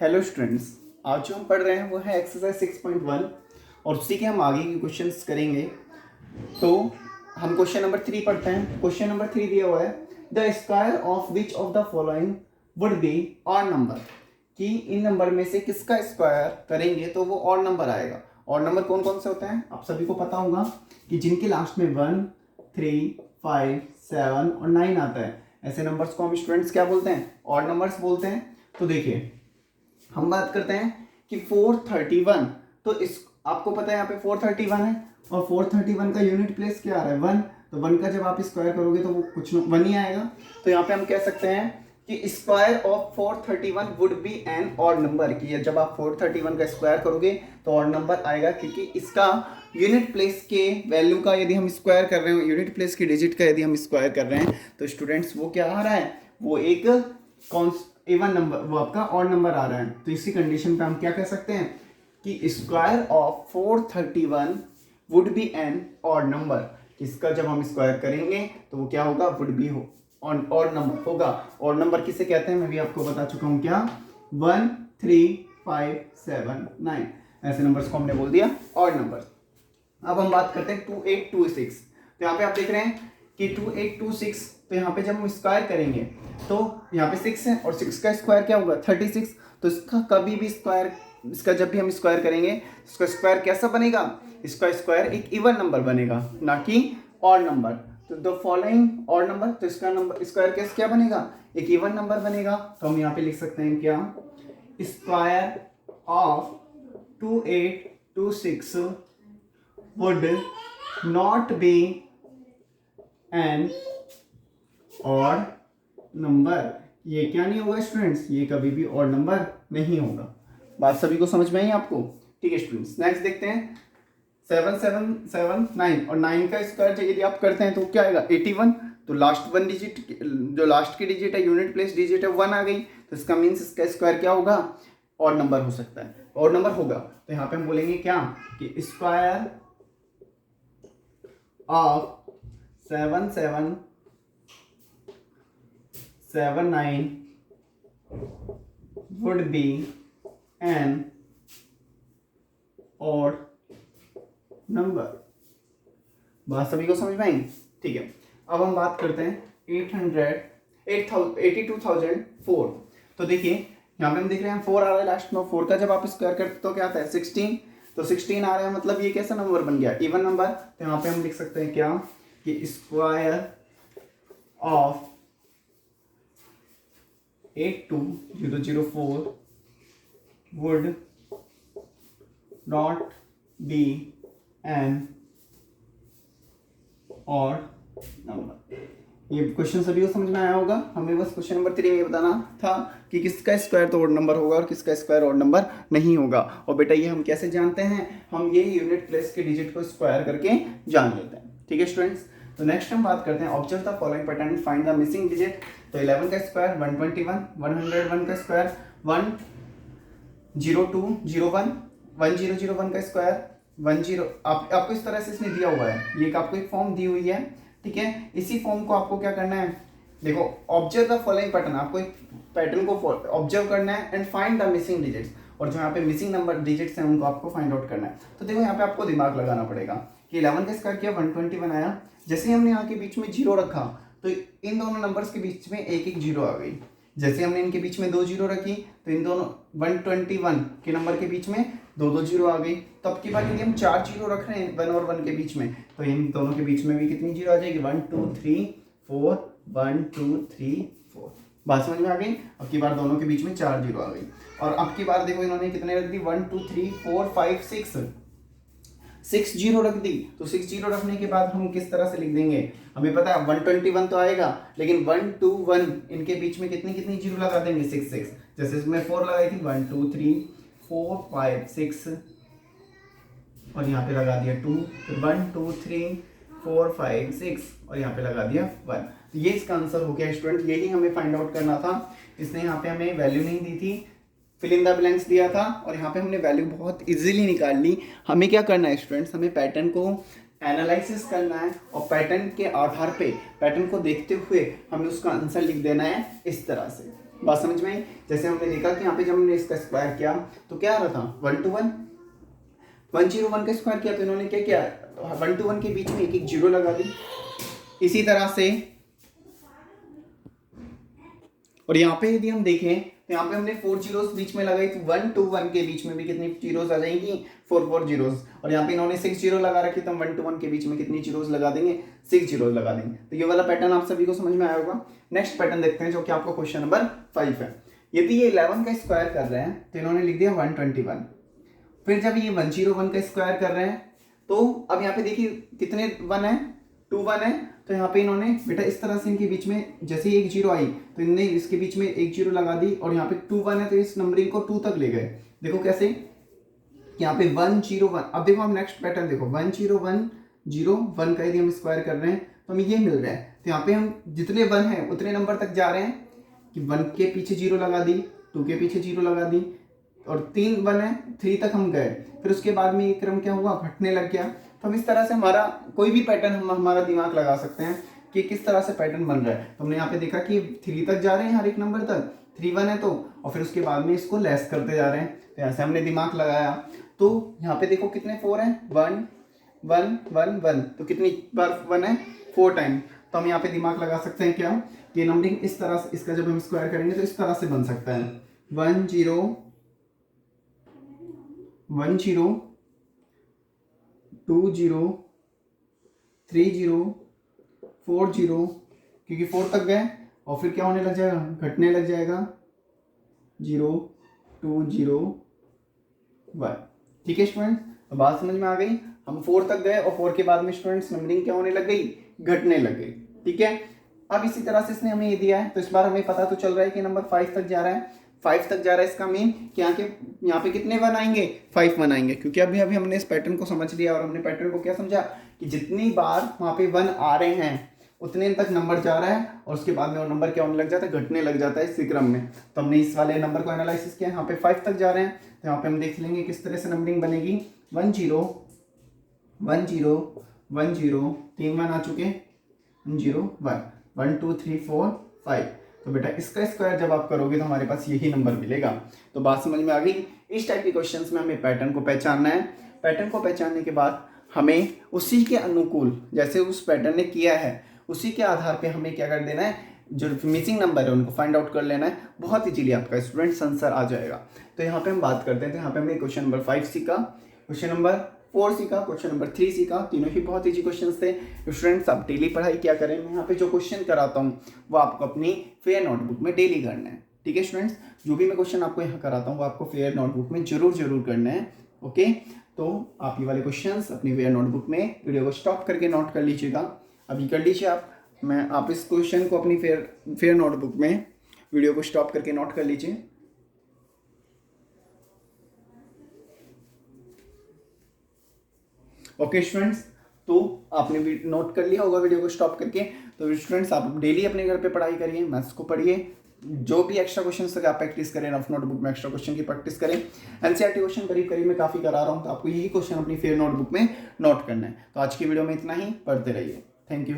Hello students, आज जो हम पढ़ रहे हैं वो है एक्सरसाइज 6.1 और उसी के हम आगे के क्वेश्चंस करेंगे। तो हम क्वेश्चन नंबर 3 पढ़ते हैं। क्वेश्चन नंबर 3 दिया हुआ है, the square of which of the following would be odd number, कि इन नंबर में से किसका स्क्वायर करेंगे तो वो ऑड नंबर आएगा। ऑड नंबर कौन कौन से होते हैं आप सभी को पता होगा कि जिनके लास्ट में 1, 3, 5, 7 और 9 आता है, ऐसे नंबर्स को हम स्टूडेंट्स क्या बोलते हैं? ऑड नंबर्स बोलते हैं। तो देखिए हम बात करते हैं कि 431, तो इस आपको पता है यहाँ पे 431 है और 431 का यूनिट प्लेस क्या आ रहा है? 1। तो 1 का जब आप स्क्वायर करोगे तो वो कुछ 1 ही आएगा। तो यहाँ पे हम कह सकते हैं कि square of 431 would be an odd number, कि जब आप 431 का स्क्वायर करोगे तो ऑड नंबर आएगा, क्योंकि इसका यूनिट प्लेस के वैल्यू का यदि हम स्क्वायर कर रहे हैं, यूनिट प्लेस के डिजिट का यदि हम स्क्वायर कर रहे हैं तो स्टूडेंट्स वो क्या आ रहा है? वो एक इवन नंबर, वो आपका ऑड नंबर आ रहा है। तो इसी कंडीशन पे हम क्या कह सकते हैं कि square of 431 would be an odd number. इसका जब हम स्क्वायर करेंगे तो वो क्या होगा? वुड बी हो ऑड नंबर होगा। ऑड नंबर किसे कहते हैं मैं भी आपको बता चुका हूं। क्या? 1, 3, 5, 7, 9 ऐसे नंबर्स को हमने बोल दिया ऑड नंबर। अब हम बात करते हैं 2826। तो यहाँ पे आप देख रहे हैं कि 2826, तो यहाँ पे जब हम स्क्वायर करेंगे तो यहाँ पे 6 है और 6 का स्क्वायर क्या होगा? 36। तो इसका कभी भी स्क्वायर, इसका जब भी हम स्क्वायर करेंगे इसका स्क्वायर कैसा बनेगा? इसका स्क्वायर एक इवन नंबर बनेगा, ना कि ऑड नंबर। तो द फॉलोइंग ऑड नंबर, तो इसका नंबर स्क्वायर कैसे क्या बनेगा? एक इवन नंबर बनेगा। तो हम यहाँ पे लिख सकते हैं क्या? Square of 2826 would not be an odd number। ये क्या नहीं होगा स्टूडेंट्स? ये कभी भी ऑड नंबर नहीं होगा। बात सभी को समझ में आई आपको? ठीक है स्टूडेंट्स, नेक्स्ट देखते हैं 7, 7, 7, 9 और 9 का स्क्वायर यदि आप करते हैं तो क्या आएगा? 81। तो लास्ट वन डिजिट, जो लास्ट की डिजिट है, यूनिट प्लेस डिजिट है, 1 आ गई। तो इसका मीन्स इसका स्क्वायर क्या होगा? ऑड नंबर हो सकता है, ऑड नंबर होगा। तो यहाँ पे हम बोलेंगे क्या कि square of 7, 7, 7, 9 would be an odd number। बात सभी को समझ में आई? ठीक है, अब हम बात करते हैं 82,004। तो देखिए यहाँ पे हम देख रहे हैं 4 आ रहा है लास्ट में। 4 का जब आप स्क्वायर करते तो क्या आता है? 16। तो 16 आ रहा है, मतलब ये कैसा नंबर बन गया? Even number. तो यहाँ पे हम लिख सकते हैं क्या कि square of 82,004 would not be an odd number. ये क्वेश्चन सभी को समझ में आया होगा। हमें बस क्वेश्चन नंबर 3 में ये बताना था कि किसका स्क्वायर तो ऑड नंबर होगा और किसका स्क्वायर ऑड नंबर नहीं होगा। और बेटा ये हम कैसे जानते हैं? हम ये यूनिट प्लेस के डिजिट को स्क्वायर करके जान लेते हैं। ठीक है स्टूडेंट्स, तो नेक्स्ट हम बात करते हैं observe the following pattern and find the missing digit. तो 11 का स्क्वायर 121, 101 का स्क्वायर 10201, 1001 का स्क्वायर 10। आपको इस तरह से इसने दिया हुआ है, ये आपको एक फॉर्म दी हुई है। ठीक है, इसी फॉर्म को आपको क्या करना है? देखो, ऑब्जर्व द फॉलोइंग पैटर्न, आपको एक पैटर्न को ऑब्जर्व करना है and find the missing digits, और जो यहाँ पे मिसिंग नंबर डिजिट्स हैं उनको आपको फाइंड आउट करना है। तो देखो यहाँ पे आपको दिमाग लगाना पड़ेगा कि 11 का स्क्वायर किया 121 आया। जैसे ही हमने यहाँ के बीच में 0 रखा तो इन दोनों नंबर्स के बीच में एक एक 0 आ गई। जैसे हमने इनके बीच में 2 0 रखी तो इन दोनों 121 के नंबर के बीच में 2 0 आ गई। तो अब की बार यदि हम 4 0 रख रहे हैं 1 और 1 के बीच में, तो इन दोनों के बीच में भी कितनी 0 आ जाएगी? 1 2 3 4, 1 2 3 4। बात समझ में आ गई? अब की बार दोनों के बीच में 4 0 आ गई। और अब की बार देखो इन्होंने कितने रख दी? 1 2 3 4 5 6 0 रख दी। तो 6 0 रखने के बाद हम किस तरह से लिख देंगे? हमें पता है 121 तो आएगा, लेकिन 1 2 1 इनके बीच में कितनी कितनी 0 लगा देंगे? 6 6। जैसे इसमें 4 लगाई थी, 1 2 3 4 5 6, और यहाँ पे लगा दिया 2, फिर 1 2 3 4 5 6 और यहाँ पे लगा दिया 1। तो ये इसका आंसर हो गया स्टूडेंट। यही हमें फाइंड आउट करना था। इसने यहाँ पे हमें वैल्यू नहीं दी थी, फिल इन द ब्लैंक्स दिया था, और यहाँ पे हमने वैल्यू बहुत इजीली निकाल ली। हमें क्या करना है स्टूडेंट्स? हमें पैटर्न को एनालिसिस करना है और पैटर्न के आधार पे, पैटर्न को देखते हुए हमें उसका आंसर लिख देना है इस तरह से। बात समझ में आई? जैसे हमने देखा कि यहाँ पे जब हमने इसका स्क्वायर किया तो क्या आ रहा था 1 to 1, 101 का स्क्वायर किया तो इन्होंने क्या किया 1 to 1 के बीच में एक एक जीरो लगा दी। इसी तरह से और यहाँ पे यदि हम देखें तो यहाँ पे हमने 4 जीरोस बीच में लगाई तो 1 to 1 के बीच में भी कितनी जीरोस आ जाएंगी 4 जीरोस। और यहाँ पे इन्होंने 6 जीरो लगा रखी तो हम 1 to 1 के बीच में कितनी जीरोस लगा देंगे 6 जीरोस लगा देंगे। तो ये वाला पैटर्न आप सभी को समझ में आया होगा। नेक्स्ट पैटर्न देखते हैं जो कि आपको क्वेश्चन नंबर 5 है। यदि ये 11 का स्क्वायर कर रहे हैं तो इन्होंने लिख दिया 121। फिर जब ये 101 का स्क्वायर कर रहे हैं तो अब यहाँ पे देखिए कितने 1 है 2 1 है तो यहाँ पे इन्होंने बेटा इस तरह से इनके बीच में जैसे ही एक जीरो आई तो इनने इसके बीच में एक जीरो लगा दी और यहाँ पे 2 1 है तो इस नंबरिंग को 2 तक ले गए। देखो कैसे यहाँ पे 101। अब देखो हम नेक्स्ट पैटर्न देखो 101 का यदि हम स्क्वायर कर रहे हैं तो हमें ये मिल रहा है। तो यहाँ पे हम जितने 1 है उतने नंबर तक जा रहे हैं कि 1 के पीछे जीरो लगा दी 2 के पीछे जीरो लगा दी और 3 1 है 3 तक हम गए। फिर उसके बाद में ये क्रम क्या हुआ घटने लग गया। तो हम इस तरह से हमारा कोई भी पैटर्न हम हमारा दिमाग लगा सकते हैं कि किस तरह से पैटर्न बन रहा है। तो हमने यहाँ पे देखा कि 3 तक जा रहे हैं हर एक नंबर तक 3 1 है तो और फिर उसके बाद में इसको लेस करते जा रहे हैं। तो ऐसे हमने दिमाग लगाया तो यहाँ पे देखो कितने 4 हैं 1 1 1 1 तो कितनी बार 1 है 4 टाइम। तो हम यहाँ पे दिमाग लगा सकते हैं क्या कि नंबरिंग इस तरह से इसका जब हम स्क्वायर करेंगे तो इस तरह से बन सकता है 1 0 1 0 2 0 3 0 4 0 क्योंकि 4 तक गए और फिर क्या होने लग जाएगा घटने लग जाएगा 0 2 0 1। ठीक है स्टूडेंट्स तो बात समझ में आ गई। हम 4 तक गए और 4 के बाद में स्टूडेंट्स नंबरिंग क्या होने लग गई घटने लग गई। ठीक है अब इसी तरह से इसने हमें ये दिया है तो इस बार हमें पता तो चल रहा है कि नंबर 5 तक जा रहा है 5 तक जा रहा है। इसका मीन कि यहाँ पे कितने 1 आएंगे 5 1 आएंगे क्योंकि अभी हमने इस पैटर्न को समझ लिया और हमने पैटर्न को क्या समझा कि जितनी बार वहाँ पे 1 आ रहे हैं उतने तक नंबर जा रहा है और उसके बाद में वो नंबर क्या होने लग जाता है घटने लग जाता है इसी क्रम में। तो हमने इस वाले नंबर को एनालिसिस किया यहाँ पे 5 तक जा रहे हैं तो यहाँ पे हम देख लेंगे किस तरह से नंबरिंग बनेगी 1 0 1 0 1 0 3 1 आ चुके 0 1 1 2 3 4 5। तो बेटा इसका स्क्वायर जब आप करोगे तो हमारे पास यही नंबर मिलेगा। तो बात समझ में आ गई। इस टाइप के क्वेश्चंस में हमें पैटर्न को पहचानना है। पैटर्न को पहचानने के बाद हमें उसी के अनुकूल जैसे उस पैटर्न ने किया है उसी के आधार पे हमें क्या कर देना है जो मिसिंग नंबर है उनको फाइंड आउट कर लेना है। बहुत इजीली आपका स्टूडेंट आंसर आ जाएगा। तो यहाँ पे हम बात करते हैं तो यहाँ पे हमने क्वेश्चन नंबर 5 सीखा, क्वेश्चन नंबर 4 सीखा, क्वेश्चन नंबर 3 सीखा। तीनों ही बहुत इजी क्वेश्चन थे। स्टूडेंट्स आप डेली पढ़ाई क्या करें मैं यहाँ पे जो क्वेश्चन कराता हूँ वो आपको अपनी फेयर नोटबुक में डेली करना है। ठीक है स्टूडेंट्स जो भी मैं क्वेश्चन आपको यहाँ कराता हूँ वो आपको फेयर नोटबुक में जरूर करना है। ओके तो आप ये वाले क्वेश्चन अपनी फेयर नोटबुक में वीडियो को स्टॉप करके नोट कर लीजिएगा। अभी कर लीजिए आप इस क्वेश्चन को अपनी फेयर नोटबुक में वीडियो को स्टॉप करके नोट कर लीजिए। ओके स्टूडेंट्स तो आपने नोट कर लिया होगा वीडियो को स्टॉप करके। तो स्टूडेंट्स आप डेली अपने घर पे पढ़ाई करिए, मैथ्स को पढ़िए, जो भी एक्स्ट्रा क्वेश्चन तक आप प्रैक्टिस करें, रफ नोटबुक में एक्स्ट्रा क्वेश्चन की प्रैक्टिस करें। एनसीईआरटी क्वेश्चन करीब मैं काफ़ी करा रहा हूँ तो आपको यही क्वेश्चन अपनी फेयर नोटबुक में नोट करना है। तो आज की वीडियो में इतना ही, पढ़ते रहिए। Thank you.